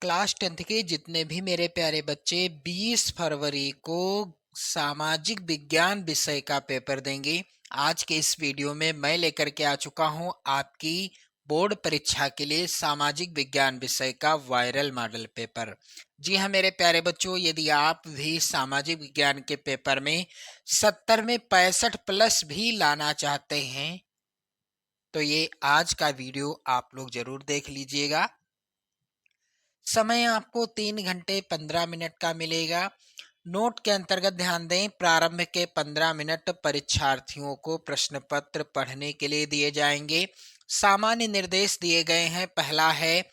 Class 10th के जितने भी मेरे प्यारे बच्चे 20 फरवरी को सामाजिक विज्ञान विषय का पेपर देंगे। आज के इस वीडियो में मैं लेकर के आ चुका हूं आपकी बोर्ड परीक्षा के लिए सामाजिक विज्ञान विषय का वायरल मॉडल पेपर। जी हाँ मेरे प्यारे बच्चों, यदि आप भी सामाजिक विज्ञान के पेपर में 70 में 65 प्लस भी लाना चाहते हैं तो ये आज का वीडियो आप लोग जरूर देख लीजिएगा। समय आपको 3 घंटे 15 मिनट का मिलेगा। नोट के अंतर्गत ध्यान दें, प्रारंभ के 15 मिनट परीक्षार्थियों को प्रश्न पत्र पढ़ने के लिए दिए जाएंगे। सामान्य निर्देश दिए गए हैं। पहला है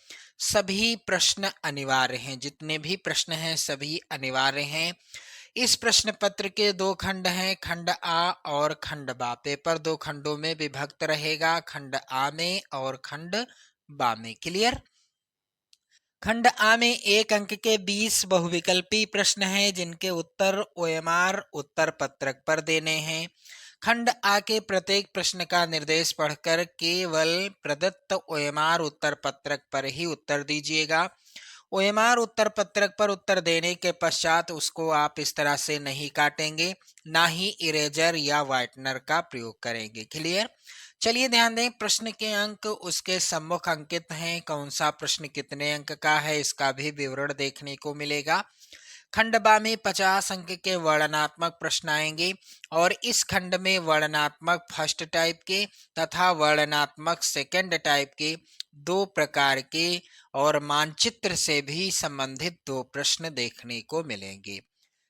सभी प्रश्न अनिवार्य हैं। जितने भी प्रश्न हैं सभी अनिवार्य हैं। इस प्रश्न पत्र के 2 खंड हैं, खंड आ और खंड बा। पेपर 2 खंडों में विभक्त रहेगा, खंड आ में और खंड बा में। क्लियर। खंड आ में 1 अंक के 20 बहुविकल्पी प्रश्न हैं जिनके उत्तर ओएमआर उत्तर पत्रक पर देने हैं। खंड आ के प्रत्येक प्रश्न का निर्देश पढ़कर केवल प्रदत्त ओएमआर उत्तर पत्रक पर ही उत्तर दीजिएगा। ओएमआर उत्तर पत्रक पर उत्तर देने के पश्चात उसको आप इस तरह से नहीं काटेंगे, ना ही इरेजर या व्हाइटनर का प्रयोग करेंगे। क्लियर। चलिए ध्यान दें, प्रश्न के अंक उसके सम्मुख अंकित हैं। कौन सा प्रश्न कितने अंक का है इसका भी विवरण देखने को मिलेगा। खंड बा में 50 अंक के वर्णनात्मक प्रश्न आएंगे और इस खंड में वर्णनात्मक फर्स्ट टाइप के तथा वर्णनात्मक सेकंड टाइप के 2 प्रकार के और मानचित्र से भी संबंधित 2 प्रश्न देखने को मिलेंगे।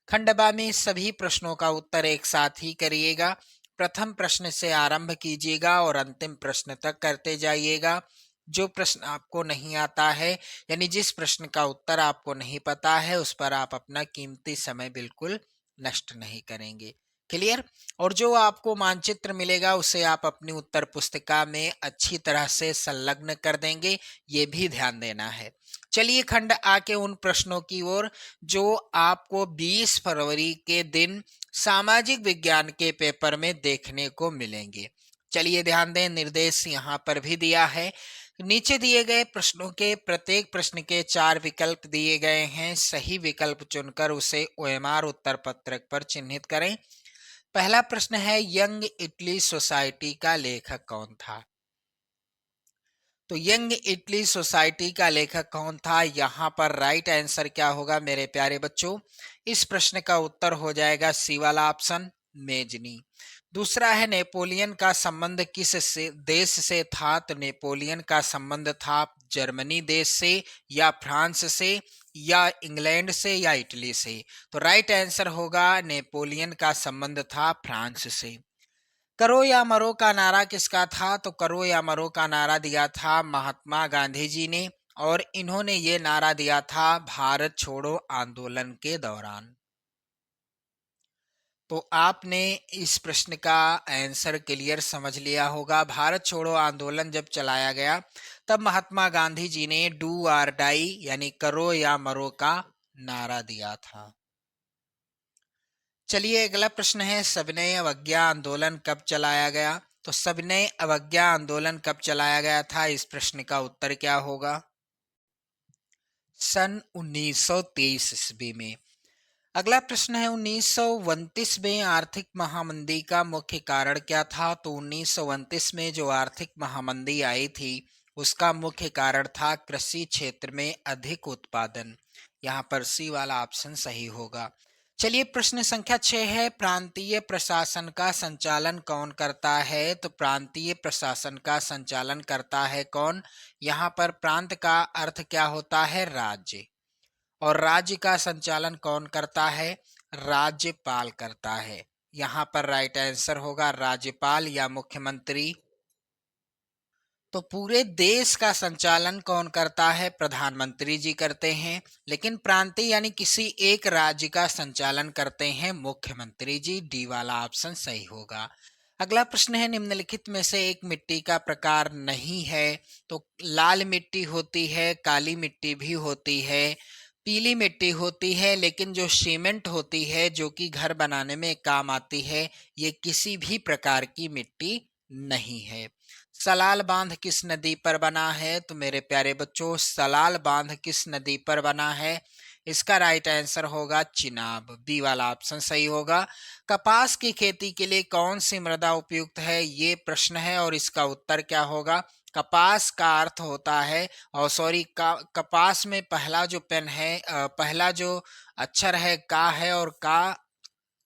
खंड बा में सभी प्रश्नों का उत्तर एक साथ ही करिएगा। प्रथम प्रश्न से आरंभ कीजिएगा और अंतिम प्रश्न तक करते जाइएगा। जो प्रश्न आपको नहीं आता है यानी जिस प्रश्न का उत्तर आपको नहीं पता है उस पर आप अपना कीमती समय बिल्कुल नष्ट नहीं करेंगे। क्लियर। और जो आपको मानचित्र मिलेगा उसे आप अपनी उत्तर पुस्तिका में अच्छी तरह से संलग्न कर देंगे, ये भी ध्यान देना है। चलिए खंड आ के उन प्रश्नों की ओर जो आपको 20 फरवरी के दिन सामाजिक विज्ञान के पेपर में देखने को मिलेंगे। चलिए ध्यान दें, निर्देश यहाँ पर भी दिया है। नीचे दिए गए प्रश्नों के प्रत्येक प्रश्न के 4 विकल्प दिए गए हैं। सही विकल्प चुनकर उसे ओएमआर उत्तर पत्रक पर चिन्हित करें। पहला प्रश्न है, यंग इटली सोसाइटी का लेखक कौन था? तो यंग इटली सोसाइटी का लेखक कौन था? यहाँ पर राइट आंसर क्या होगा मेरे प्यारे बच्चों? इस प्रश्न का उत्तर हो जाएगा सी वाला ऑप्शन, मेजनी। दूसरा है, नेपोलियन का संबंध किस देश से था? तो नेपोलियन का संबंध था जर्मनी देश से या फ्रांस से या इंग्लैंड से या इटली से। तो राइट आंसर होगा नेपोलियन का संबंध था फ्रांस से। करो या मरो का नारा किसका था? तो करो या मरो का नारा दिया था महात्मा गांधी जी ने और इन्होंने ये नारा दिया था भारत छोड़ो आंदोलन के दौरान। तो आपने इस प्रश्न का आंसर क्लियर समझ लिया होगा। भारत छोड़ो आंदोलन जब चलाया गया तब महात्मा गांधी जी ने डू और डाई यानी करो या मरो का नारा दिया था। चलिए अगला प्रश्न है, सविनय अवज्ञा आंदोलन कब चलाया गया? तो सविनय अवज्ञा आंदोलन कब चलाया गया था? इस प्रश्न का उत्तर क्या होगा? सन 1923 ईस्वी में। अगला प्रश्न है, 1929 में आर्थिक महामंदी का मुख्य कारण क्या था? तो 1929 में जो आर्थिक महामंदी आई थी उसका मुख्य कारण था कृषि क्षेत्र में अधिक उत्पादन। यहाँ पर सी वाला ऑप्शन सही होगा। चलिए प्रश्न संख्या 6 है, प्रांतीय प्रशासन का संचालन कौन करता है? तो प्रांतीय प्रशासन का संचालन करता है कौन? यहाँ पर प्रांत का अर्थ क्या होता है? राज्य। और राज्य का संचालन कौन करता है? राज्यपाल करता है। यहाँ पर राइट आंसर होगा राज्यपाल या मुख्यमंत्री। तो पूरे देश का संचालन कौन करता है? प्रधानमंत्री जी करते हैं। लेकिन प्रांतीय यानी किसी एक राज्य का संचालन करते हैं मुख्यमंत्री जी। डी वाला ऑप्शन सही होगा। अगला प्रश्न है, निम्नलिखित में से एक मिट्टी का प्रकार नहीं है? तो लाल मिट्टी होती है, काली मिट्टी भी होती है, पीली मिट्टी होती है, लेकिन जो सीमेंट होती है जो कि घर बनाने में काम आती है ये किसी भी प्रकार की मिट्टी नहीं है। सलाल बांध किस नदी पर बना है? तो मेरे प्यारे बच्चों, सलाल बांध किस नदी पर बना है? इसका राइट आंसर होगा चिनाब, बी वाला ऑप्शन सही होगा। कपास की खेती के लिए कौन सी मृदा उपयुक्त है, ये प्रश्न है और इसका उत्तर क्या होगा? कपास का अर्थ होता है, और सॉरी, कपास में पहला जो पेन है, पहला जो अक्षर है का है, और का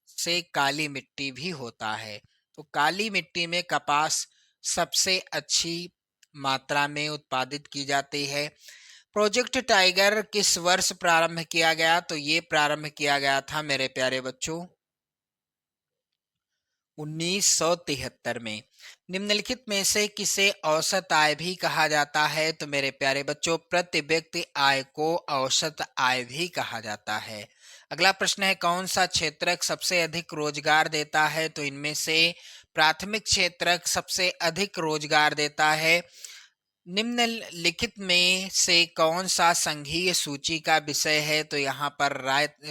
से काली मिट्टी भी होता है। तो काली मिट्टी में कपास सबसे अच्छी मात्रा में उत्पादित की जाती है। प्रोजेक्ट टाइगर किस वर्ष प्रारंभ किया गया? तो ये प्रारंभ किया गया था मेरे प्यारे बच्चों 1973 में। निम्नलिखित में से किसे औसत आय भी कहा जाता है? तो मेरे प्यारे बच्चों, प्रति व्यक्ति आय को औसत आय भी कहा जाता है। अगला प्रश्न है, कौन सा क्षेत्रक सबसे अधिक रोजगार देता है? तो इनमें से प्राथमिक क्षेत्रक सबसे अधिक रोजगार देता है। निम्नलिखित में से कौन सा संघीय सूची का विषय है? तो यहाँ पर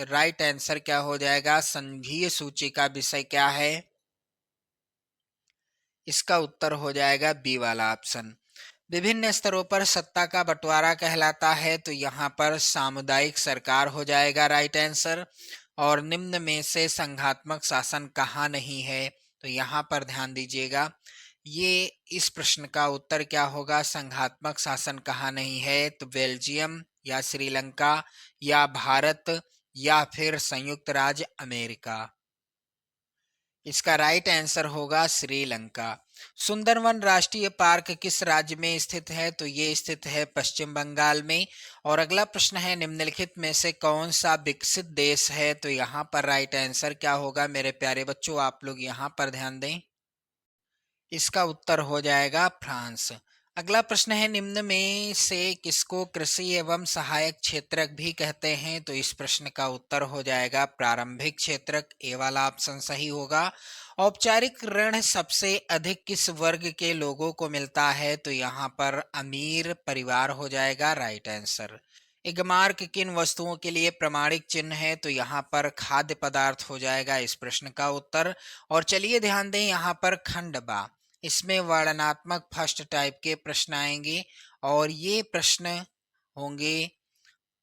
राइट आंसर क्या हो जाएगा? संघीय सूची का विषय क्या है? इसका उत्तर हो जाएगा बी वाला ऑप्शन। विभिन्न स्तरों पर सत्ता का बंटवारा कहलाता है, तो यहाँ पर सामुदायिक सरकार हो जाएगा राइट आंसर। और निम्न में से संघात्मक शासन कहाँ नहीं है? तो यहाँ पर ध्यान दीजिएगा, ये इस प्रश्न का उत्तर क्या होगा? संघात्मक शासन कहाँ नहीं है? तो बेल्जियम या श्रीलंका या भारत या फिर संयुक्त राज्य अमेरिका। इसका राइट आंसर होगा श्रीलंका। सुंदरवन राष्ट्रीय पार्क किस राज्य में स्थित है? तो ये स्थित है पश्चिम बंगाल में। और अगला प्रश्न है, निम्नलिखित में से कौन सा विकसित देश है? तो यहाँ पर राइट आंसर क्या होगा मेरे प्यारे बच्चों? आप लोग यहाँ पर ध्यान दें, इसका उत्तर हो जाएगा फ्रांस। अगला प्रश्न है, निम्न में से किसको कृषि एवं सहायक क्षेत्रक भी कहते हैं? तो इस प्रश्न का उत्तर हो जाएगा प्रारंभिक क्षेत्रक, ए वाला ऑप्शन सही होगा। औपचारिक ऋण सबसे अधिक किस वर्ग के लोगों को मिलता है? तो यहाँ पर अमीर परिवार हो जाएगा राइट आंसर। इगमार्क किन वस्तुओं के लिए प्रमाणिक चिन्ह है? तो यहाँ पर खाद्य पदार्थ हो जाएगा इस प्रश्न का उत्तर। और चलिए ध्यान दें, यहाँ पर खंडबा, इसमें वर्णनात्मक फर्स्ट टाइप के प्रश्न आएंगे और ये प्रश्न होंगे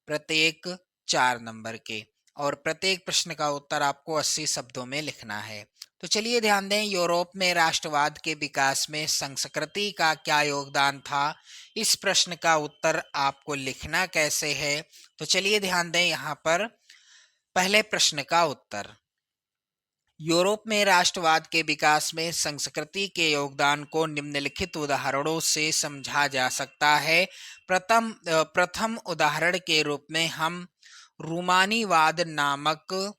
प्रत्येक 4 नंबर के, और प्रत्येक प्रश्न का उत्तर आपको 80 शब्दों में लिखना है। तो चलिए ध्यान दें, यूरोप में राष्ट्रवाद के विकास में संस्कृति का क्या योगदान था? इस प्रश्न का उत्तर आपको लिखना कैसे है? तो चलिए ध्यान दें, यहाँ पर पहले प्रश्न का उत्तर, यूरोप में राष्ट्रवाद के विकास में संस्कृति के योगदान को निम्नलिखित उदाहरणों से समझा जा सकता है। प्रथम उदाहरण के रूप में हम रूमानीवाद नामक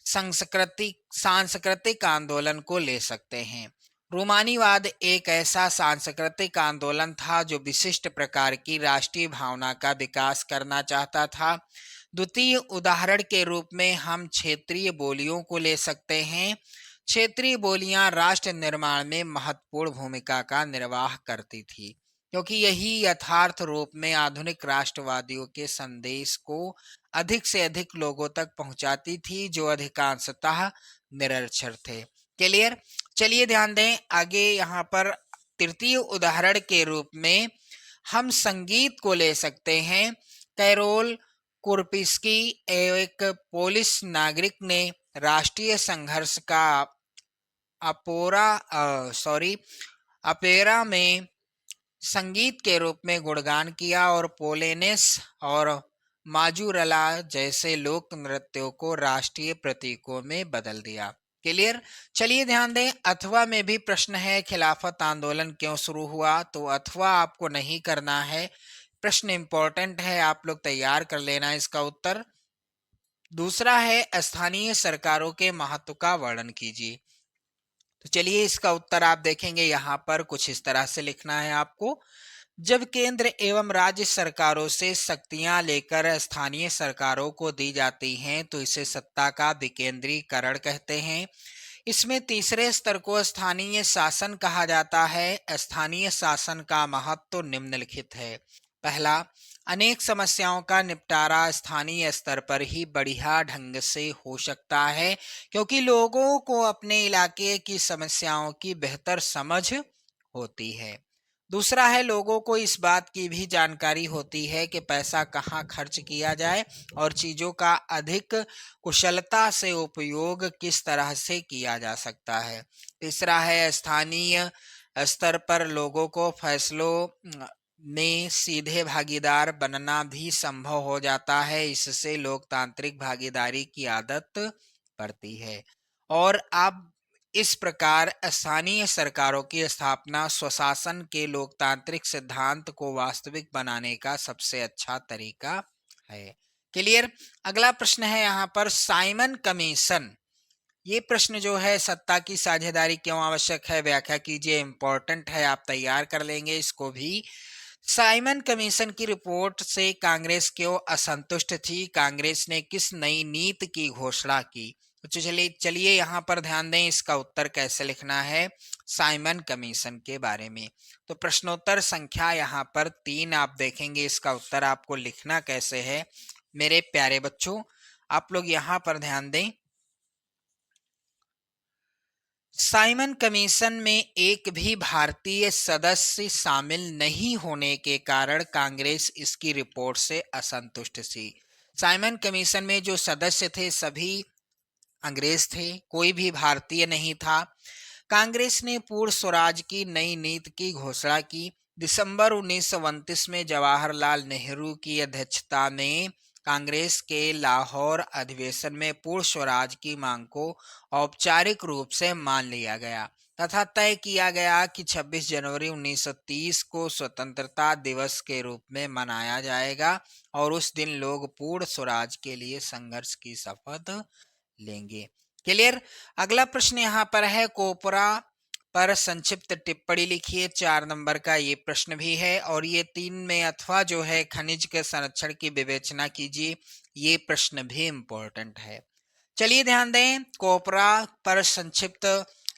सांस्कृतिक आंदोलन को ले सकते हैं। रूमानीवाद एक ऐसा सांस्कृतिक आंदोलन था जो विशिष्ट प्रकार की राष्ट्रीय भावना का विकास करना चाहता था। द्वितीय उदाहरण के रूप में हम क्षेत्रीय बोलियों को ले सकते हैं। क्षेत्रीय बोलियां राष्ट्र निर्माण में महत्वपूर्ण भूमिका का निर्वाह करती थी, क्योंकि यही यथार्थ रूप में आधुनिक राष्ट्रवादियों के संदेश को अधिक से अधिक लोगों तक पहुंचाती थी, जो अधिकांशतः निरक्षर थे। क्लियर? चलिए ध्यान दें आगे, यहाँ पर तृतीय उदाहरण के रूप में हम संगीत को ले सकते हैं। कैरोल कुर्पिस्की एक पोलिश नागरिक ने राष्ट्रीय संघर्ष का अपेरा में संगीत के रूप में गुणगान किया और पोलेनेस और माजूरला जैसे लोक नृत्यों को राष्ट्रीय प्रतीकों में बदल दिया। क्लियर? चलिए ध्यान दें, अथवा में भी प्रश्न है, खिलाफत आंदोलन क्यों शुरू हुआ? तो अथवा आपको नहीं करना है, प्रश्न इंपॉर्टेंट है, आप लोग तैयार कर लेना इसका उत्तर। दूसरा है, स्थानीय सरकारों के महत्व का वर्णन कीजिए। तो चलिए इसका उत्तर आप देखेंगे, यहाँ पर कुछ इस तरह से लिखना है आपको। जब केंद्र एवं राज्य सरकारों से शक्तियां लेकर स्थानीय सरकारों को दी जाती हैं, तो इसे सत्ता का विकेंद्रीकरण कहते हैं। इसमें तीसरे स्तर को स्थानीय शासन कहा जाता है। स्थानीय शासन का महत्व निम्नलिखित है। पहला, अनेक समस्याओं का निपटारा स्थानीय स्तर पर ही बढ़िया ढंग से हो सकता है, क्योंकि लोगों को अपने इलाके की समस्याओं की बेहतर समझ होती है। दूसरा है लोगों को इस बात की भी जानकारी होती है कि पैसा कहाँ खर्च किया जाए और चीज़ों का अधिक कुशलता से उपयोग किस तरह से किया जा सकता है। तीसरा है स्थानीय स्तर पर लोगों को फैसलों में सीधे भागीदार बनना भी संभव हो जाता है। इससे लोकतांत्रिक भागीदारी की आदत पड़ती है और अब इस प्रकार स्थानीय सरकारों की स्थापना स्वशासन के लोकतांत्रिक सिद्धांत को वास्तविक बनाने का सबसे अच्छा तरीका है। क्लियर। अगला प्रश्न है यहाँ पर साइमन कमीशन। ये प्रश्न जो है सत्ता की साझेदारी क्यों आवश्यक है, व्याख्या कीजिए। इंपॉर्टेंट है, आप तैयार कर लेंगे इसको भी। साइमन कमीशन की रिपोर्ट से कांग्रेस क्यों असंतुष्ट थी, कांग्रेस ने किस नई नीति की घोषणा की। तो चलिए यहाँ पर ध्यान दें, इसका उत्तर कैसे लिखना है साइमन कमीशन के बारे में। तो प्रश्नोत्तर संख्या यहाँ पर 3 आप देखेंगे, इसका उत्तर आपको लिखना कैसे है मेरे प्यारे बच्चों। आप लोग यहाँ पर ध्यान दें। साइमन कमीशन में एक भी भारतीय सदस्य शामिल नहीं होने के कारण कांग्रेस इसकी रिपोर्ट से असंतुष्ट थी। साइमन कमीशन में जो सदस्य थे सभी अंग्रेज थे, कोई भी भारतीय नहीं था। कांग्रेस ने पूर्ण स्वराज की नई नीति की घोषणा की। दिसंबर 1929 में जवाहरलाल नेहरू की अध्यक्षता में कांग्रेस के लाहौर अधिवेशन में पूर्ण स्वराज की मांग को औपचारिक रूप से मान लिया गया तथा तय किया गया कि 26 जनवरी 1930 को स्वतंत्रता दिवस के रूप में मनाया जाएगा और उस दिन लोग पूर्ण स्वराज के लिए संघर्ष की शपथ लेंगे। क्लियर। अगला प्रश्न यहाँ पर है कोपरा पर संक्षिप्त टिप्पणी लिखिए। 4 नंबर का ये प्रश्न भी है और ये 3 में अथवा जो है खनिज के संरक्षण की विवेचना कीजिए, ये प्रश्न भी इंपॉर्टेंट है। चलिए ध्यान दें, कोपरा पर संक्षिप्त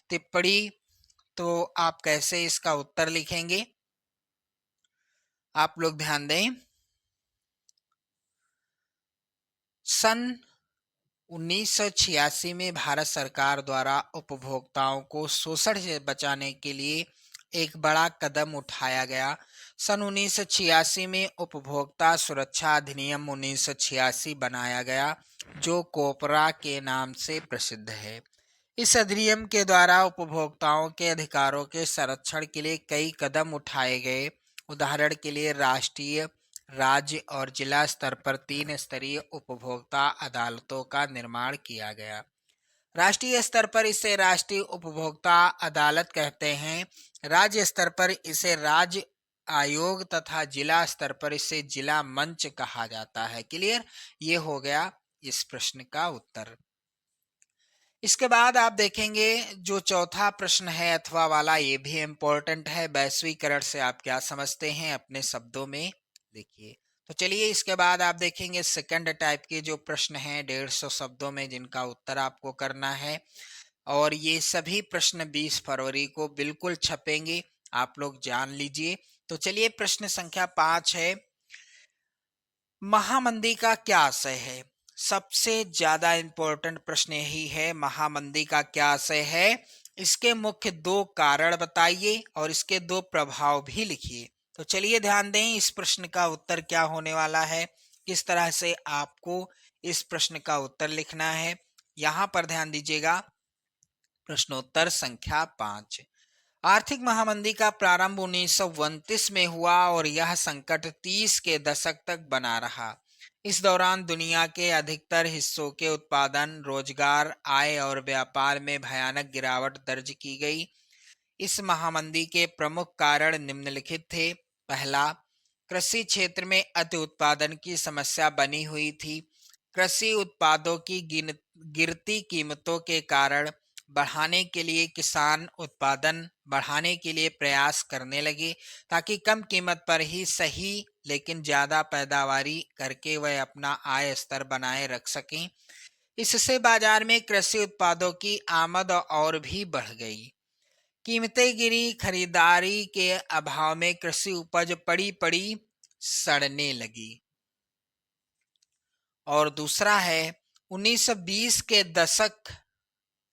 टिप्पणी, तो आप कैसे इसका उत्तर लिखेंगे आप लोग ध्यान दें। सन 1986 में भारत सरकार द्वारा उपभोक्ताओं को शोषण से बचाने के लिए एक बड़ा कदम उठाया गया। सन 1986 में उपभोक्ता सुरक्षा अधिनियम 1986 बनाया गया जो कोपरा के नाम से प्रसिद्ध है। इस अधिनियम के द्वारा उपभोक्ताओं के अधिकारों के संरक्षण के लिए कई कदम उठाए गए। उदाहरण के लिए राष्ट्रीय, राज्य और जिला स्तर पर 3 स्तरीय उपभोक्ता अदालतों का निर्माण किया गया। राष्ट्रीय स्तर पर इसे राष्ट्रीय उपभोक्ता अदालत कहते हैं, राज्य स्तर पर इसे राज्य आयोग तथा जिला स्तर पर इसे जिला मंच कहा जाता है। क्लियर। ये हो गया इस प्रश्न का उत्तर। इसके बाद आप देखेंगे जो चौथा प्रश्न है अथवा वाला, ये भी इम्पोर्टेंट है। वैश्वीकरण से आप क्या समझते हैं अपने शब्दों में लिखिए। तो चलिए इसके बाद आप देखेंगे सेकंड टाइप के जो प्रश्न हैं 150 शब्दों में, जिनका उत्तर आपको करना है और ये सभी प्रश्न 20 फरवरी को बिल्कुल छपेंगे, आप लोग जान लीजिए। तो चलिए प्रश्न संख्या 5 है, महामंदी का क्या आशय है। सबसे ज्यादा इंपॉर्टेंट प्रश्न यही है, महामंदी का क्या आशय है, इसके मुख्य 2 कारण बताइए और इसके 2 प्रभाव भी लिखिए। तो चलिए ध्यान दें, इस प्रश्न का उत्तर क्या होने वाला है, किस तरह से आपको इस प्रश्न का उत्तर लिखना है। यहां पर ध्यान दीजिएगा। प्रश्नोत्तर संख्या 5, आर्थिक महामंदी का प्रारंभ 1929 में हुआ और यह संकट 30 के दशक तक बना रहा। इस दौरान दुनिया के अधिकतर हिस्सों के उत्पादन, रोजगार, आय और व्यापार में भयानक गिरावट दर्ज की गई। इस महामंदी के प्रमुख कारण निम्नलिखित थे। पहला, कृषि क्षेत्र में अति उत्पादन की समस्या बनी हुई थी। कृषि उत्पादों की गिरती कीमतों के कारण बढ़ाने के लिए किसान उत्पादन बढ़ाने के लिए प्रयास करने लगे ताकि कम कीमत पर ही सही लेकिन ज्यादा पैदावारी करके वह अपना आय स्तर बनाए रख सकें। इससे बाजार में कृषि उत्पादों की आमद और भी बढ़ गई। कीमतें गिरी, खरीदारी के अभाव में कृषि उपज पड़ी पड़ी सड़ने लगी। और दूसरा है 1920 के दशक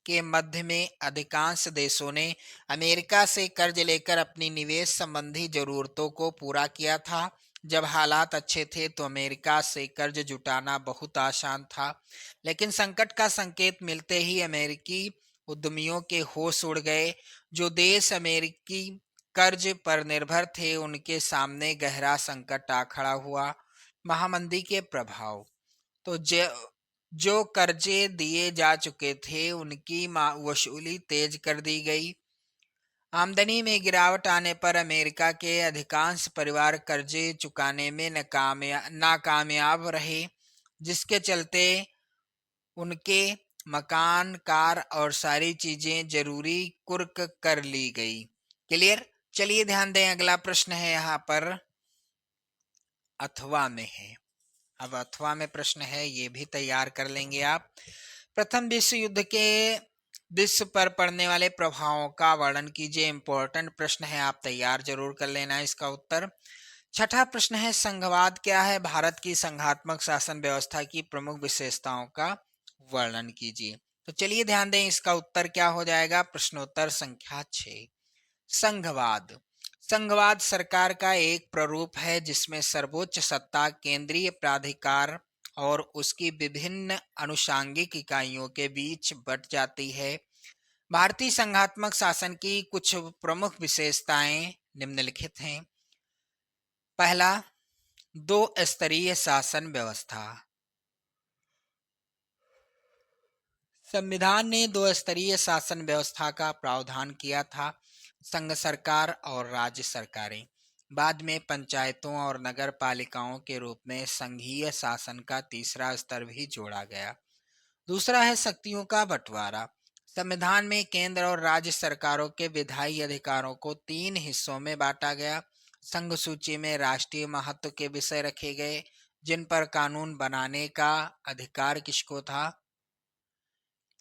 के मध्य में अधिकांश देशों ने अमेरिका से कर्ज लेकर अपनी निवेश संबंधी जरूरतों को पूरा किया था। जब हालात अच्छे थे तो अमेरिका से कर्ज जुटाना बहुत आसान था, लेकिन संकट का संकेत मिलते ही अमेरिकी उद्यमियों के होश उड़ गए। जो देश अमेरिकी कर्ज पर निर्भर थे उनके सामने गहरा संकट आ खड़ा हुआ। महामंदी के प्रभाव। तो जो कर्जे दिए जा चुके थे उनकी वसूली तेज कर दी गई। आमदनी में गिरावट आने पर अमेरिका के अधिकांश परिवार कर्जे चुकाने में नाकामयाब रहे, जिसके चलते उनके मकान, कार और सारी चीजें जरूरी कुर्क कर ली गई। क्लियर। चलिए ध्यान दें, अगला प्रश्न है यहाँ पर अथवा में है। अब अथवा में प्रश्न है, ये भी तैयार कर लेंगे आप। प्रथम विश्व युद्ध के विश्व पर पड़ने वाले प्रभावों का वर्णन कीजिए। इंपॉर्टेंट प्रश्न है, आप तैयार जरूर कर लेना इसका उत्तर। छठा प्रश्न है, संघवाद क्या है? भारत की संघात्मक शासन व्यवस्था की प्रमुख विशेषताओं का वर्णन कीजिए। तो चलिए ध्यान दें, इसका उत्तर क्या हो जाएगा? प्रश्नोत्तर संख्या 6, संघवाद। संघवाद सरकार का एक प्रारूप है जिसमें सर्वोच्च सत्ता केंद्रीय प्राधिकार और उसकी विभिन्न अनुषांगिक इकाइयों के बीच बट जाती है। भारतीय संघात्मक शासन की कुछ प्रमुख विशेषताएं निम्नलिखित हैं। पहला, दो स्तरीय शासन व्यवस्था। संविधान ने दो स्तरीय शासन व्यवस्था का प्रावधान किया था, संघ सरकार और राज्य सरकारें। बाद में पंचायतों और नगर पालिकाओं के रूप में संघीय शासन का तीसरा स्तर भी जोड़ा गया। दूसरा है शक्तियों का बंटवारा। संविधान में केंद्र और राज्य सरकारों के विधायी अधिकारों को 3 हिस्सों में बांटा गया। संघ सूची में राष्ट्रीय महत्व के विषय रखे गए जिन पर कानून बनाने का अधिकार किसको था?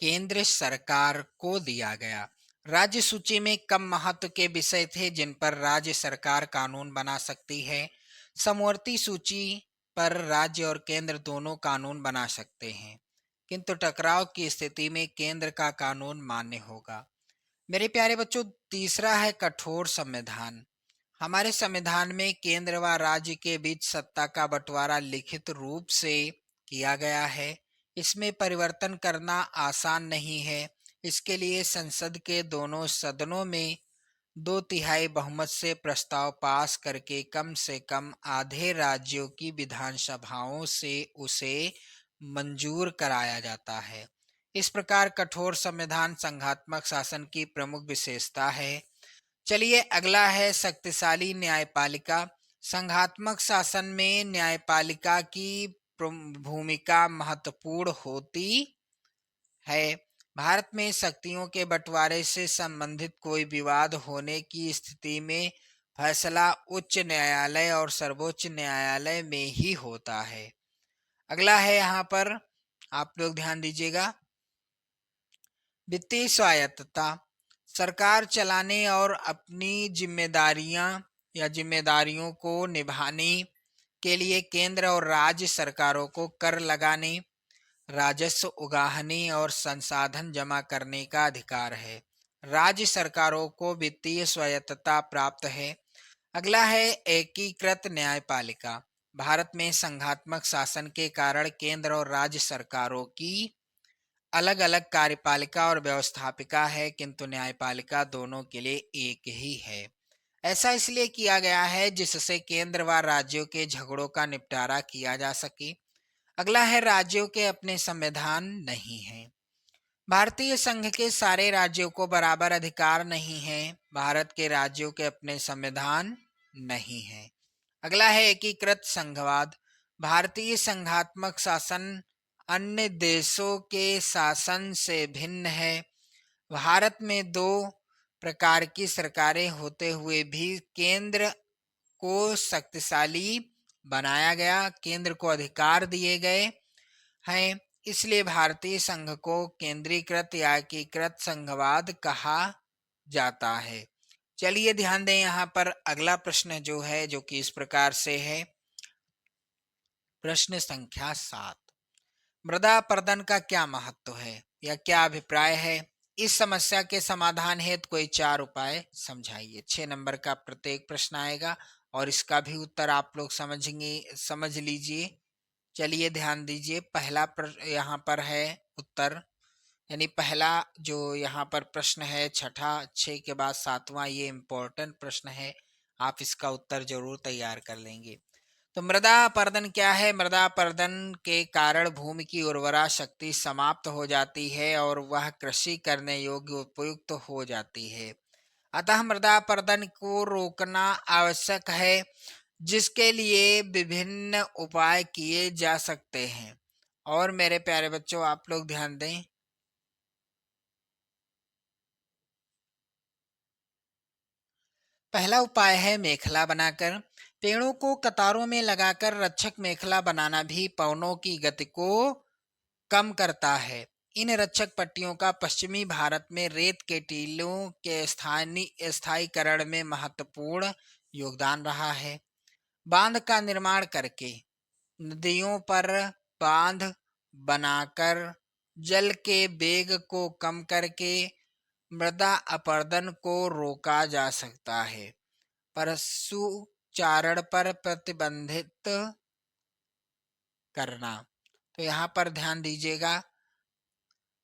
केंद्र सरकार को दिया गया। राज्य सूची में कम महत्व के विषय थे जिन पर राज्य सरकार कानून बना सकती है। समवर्ती सूची पर राज्य और केंद्र दोनों कानून बना सकते हैं, किंतु टकराव की स्थिति में केंद्र का कानून मान्य होगा। मेरे प्यारे बच्चों, तीसरा है कठोर संविधान। हमारे संविधान में केंद्र व राज्य के बीच सत्ता का बंटवारा लिखित रूप से किया गया है। इसमें परिवर्तन करना आसान नहीं है। इसके लिए संसद के दोनों सदनों में 2/3 बहुमत से प्रस्ताव पास करके कम से कम आधे राज्यों की विधानसभाओं से उसे मंजूर कराया जाता है। इस प्रकार कठोर संविधान संघात्मक शासन की प्रमुख विशेषता है। चलिए अगला है शक्तिशाली न्यायपालिका। संघात्मक शासन में न्यायपालिका की भूमिका महत्वपूर्ण होती है। भारत में शक्तियों के बंटवारे से संबंधित कोई विवाद होने की स्थिति में फैसला उच्च न्यायालय और सर्वोच्च न्यायालय में ही होता है। अगला है यहाँ पर, आप लोग ध्यान दीजिएगा, वित्तीय स्वायत्तता। सरकार चलाने और अपनी जिम्मेदारियों को निभाने के लिए केंद्र और राज्य सरकारों को कर लगाने, राजस्व उगाहने और संसाधन जमा करने का अधिकार है। राज्य सरकारों को वित्तीय स्वायत्तता प्राप्त है। अगला है एकीकृत न्यायपालिका। भारत में संघात्मक शासन के कारण केंद्र और राज्य सरकारों की अलग अलग कार्यपालिका और व्यवस्थापिका है, किंतु न्यायपालिका दोनों के लिए एक ही है। ऐसा इसलिए किया गया है जिससे केंद्र व राज्यों के झगड़ों का निपटारा किया जा सके। अगला है राज्यों के अपने संविधान नहीं है। भारतीय संघ के सारे राज्यों को बराबर अधिकार नहीं है। भारत के राज्यों के अपने संविधान नहीं है। अगला है एकीकृत संघवाद। भारतीय संघात्मक शासन अन्य देशों के शासन से भिन्न है। भारत में 2 प्रकार की सरकारें होते हुए भी केंद्र को शक्तिशाली बनाया गया, केंद्र को अधिकार दिए गए हैं। इसलिए भारतीय संघ को केंद्रीकृत या एकीकृत संघवाद कहा जाता है। चलिए ध्यान दें, यहाँ पर अगला प्रश्न जो है, जो कि इस प्रकार से है, प्रश्न संख्या 7, मृदा अपरदन का क्या महत्व है या क्या अभिप्राय है? इस समस्या के समाधान हेतु कोई 4 उपाय समझाइए। 6 नंबर का प्रत्येक प्रश्न आएगा और इसका भी उत्तर आप लोग समझ लीजिए। चलिए ध्यान दीजिए, पहला यहाँ पर है उत्तर, यानी पहला जो यहाँ पर प्रश्न है, छठा 6 के बाद 7वां, ये इम्पोर्टेंट प्रश्न है, आप इसका उत्तर जरूर तैयार कर लेंगे। तो मृदा अपरदन क्या है? मृदा अपरदन के कारण भूमि की उर्वरा शक्ति समाप्त हो जाती है और वह कृषि करने योग्य उपयुक्त हो जाती है। अतः मृदा अपरदन को रोकना आवश्यक है, जिसके लिए विभिन्न उपाय किए जा सकते हैं। और मेरे प्यारे बच्चों, आप लोग ध्यान दें, पहला उपाय है मेखला बनाकर। पेड़ों को कतारों में लगाकर रक्षक मेखला बनाना भी पवनों की गति को कम करता है। इन रक्षक पट्टियों का पश्चिमी भारत में रेत के टीलों के स्थायीकरण में महत्वपूर्ण योगदान रहा है। बांध का निर्माण करके, नदियों पर बांध बनाकर जल के वेग को कम करके मृदा अपरदन को रोका जा सकता है। पशुचारण पर प्रतिबंधित करना, तो यहाँ पर ध्यान दीजिएगा,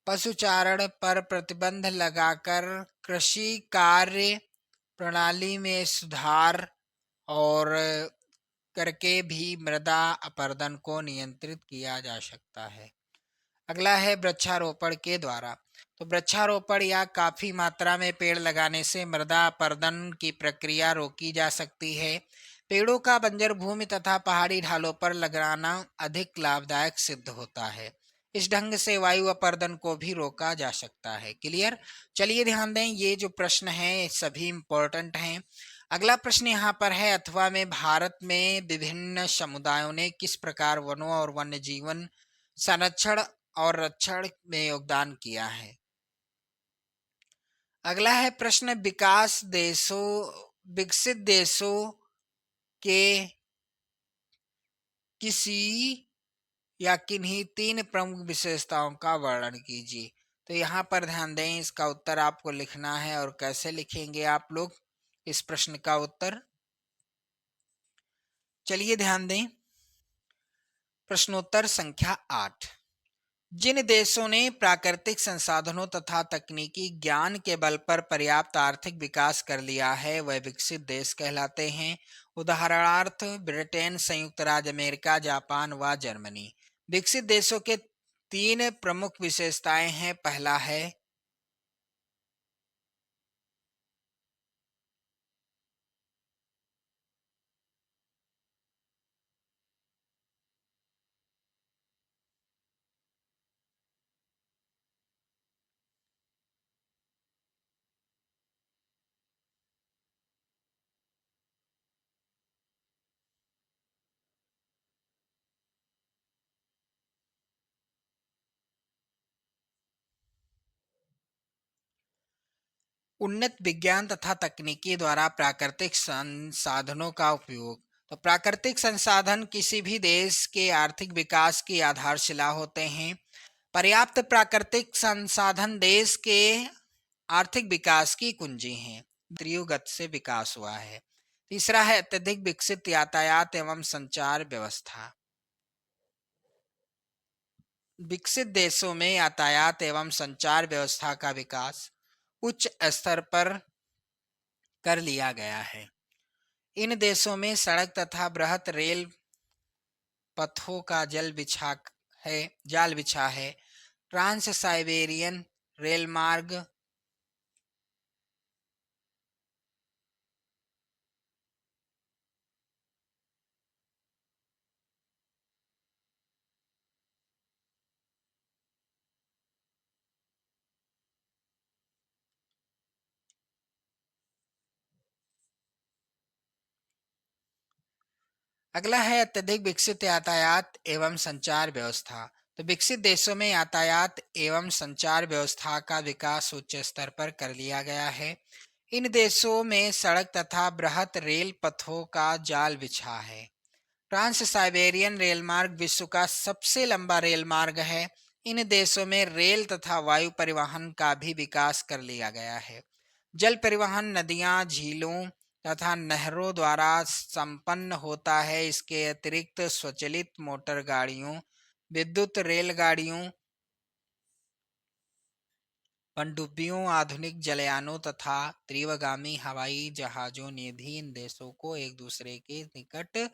पशुचारण पर प्रतिबंध लगाकर कृषि कार्य प्रणाली में सुधार और करके भी मृदा अपरदन को नियंत्रित किया जा सकता है। अगला है वृक्षारोपण के द्वारा। तो वृक्षारोपण या काफी मात्रा में पेड़ लगाने से मृदा अपरदन की प्रक्रिया रोकी जा सकती है। पेड़ों का बंजर भूमि तथा पहाड़ी ढालों पर लगाना अधिक लाभदायक सिद्ध होता है। इस ढंग से वायु अपरदन को भी रोका जा सकता है। क्लियर? चलिए ध्यान दें, ये जो प्रश्न हैं सभी इंपॉर्टेंट हैं। अगला प्रश्न यहाँ पर है, अथवा में भारत में विभिन्न समुदायों ने किस प्रकार वनों और वन्य जीवन संरक्षण और रक्षण में योगदान किया है। अगला है प्रश्न, विकसित देशों के किसी या किन्हीं 3 प्रमुख विशेषताओं का वर्णन कीजिए। तो यहाँ पर ध्यान दें, इसका उत्तर आपको लिखना है। और कैसे लिखेंगे आप लोग इस प्रश्न का उत्तर? चलिए ध्यान दें, प्रश्नोत्तर संख्या 8। जिन देशों ने प्राकृतिक संसाधनों तथा तकनीकी ज्ञान के बल पर पर्याप्त आर्थिक विकास कर लिया है, वह विकसित देश कहलाते हैं। उदाहरणार्थ ब्रिटेन, संयुक्त राज्य अमेरिका, जापान व जर्मनी। विकसित देशों के 3 प्रमुख विशेषताएं हैं। पहला है उन्नत विज्ञान तथा तकनीकी द्वारा प्राकृतिक संसाधनों का उपयोग। तो प्राकृतिक संसाधन किसी भी देश के आर्थिक विकास की आधारशिला होते हैं। पर्याप्त प्राकृतिक संसाधन देश के आर्थिक विकास की कुंजी हैं। त्रियुगत से विकास हुआ है। तीसरा है अत्यधिक विकसित यातायात एवं संचार व्यवस्था। विकसित देशों में यातायात एवं संचार व्यवस्था का विकास उच्च स्तर पर कर लिया गया है। इन देशों में सड़क तथा बृहत रेल पथों का जाल बिछा है। ट्रांस साइबेरियन रेल मार्ग, अगला है अत्यधिक विकसित यातायात एवं संचार व्यवस्था। तो विकसित देशों में यातायात एवं संचार व्यवस्था का विकास उच्च स्तर पर कर लिया गया है। इन देशों में सड़क तथा बृहत रेल पथों का जाल बिछा है। ट्रांस साइबेरियन रेल मार्ग विश्व का सबसे लंबा रेल मार्ग है। इन देशों में रेल तथा वायु परिवहन का भी विकास कर लिया गया है। जल परिवहन नदियां, झीलों तथा नहरों द्वारा संपन्न होता है। इसके अतिरिक्त स्वचालित मोटर गाड़ियों, विद्युत रेलगाड़ियों, पनडुब्बियों, आधुनिक जलयानों तथा तीव्रगामी हवाई जहाजों ने भी इन देशों को एक दूसरे के निकट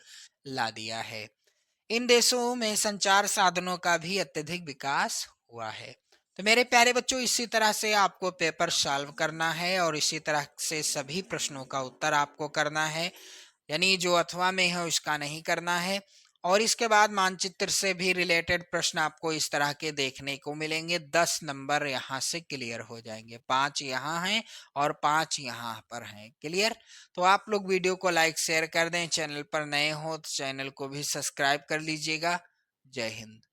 ला दिया है। इन देशों में संचार साधनों का भी अत्यधिक विकास हुआ है। तो मेरे प्यारे बच्चों, इसी तरह से आपको पेपर सॉल्व करना है और इसी तरह से सभी प्रश्नों का उत्तर आपको करना है। यानी जो अथवा में है उसका नहीं करना है। और इसके बाद मानचित्र से भी रिलेटेड प्रश्न आपको इस तरह के देखने को मिलेंगे। 10 नंबर यहाँ से क्लियर हो जाएंगे, 5 यहाँ हैं और 5 यहाँ पर हैं। क्लियर? तो आप लोग वीडियो को लाइक शेयर कर दें। चैनल पर नए हो तो चैनल को भी सब्सक्राइब कर लीजिएगा। जय हिंद।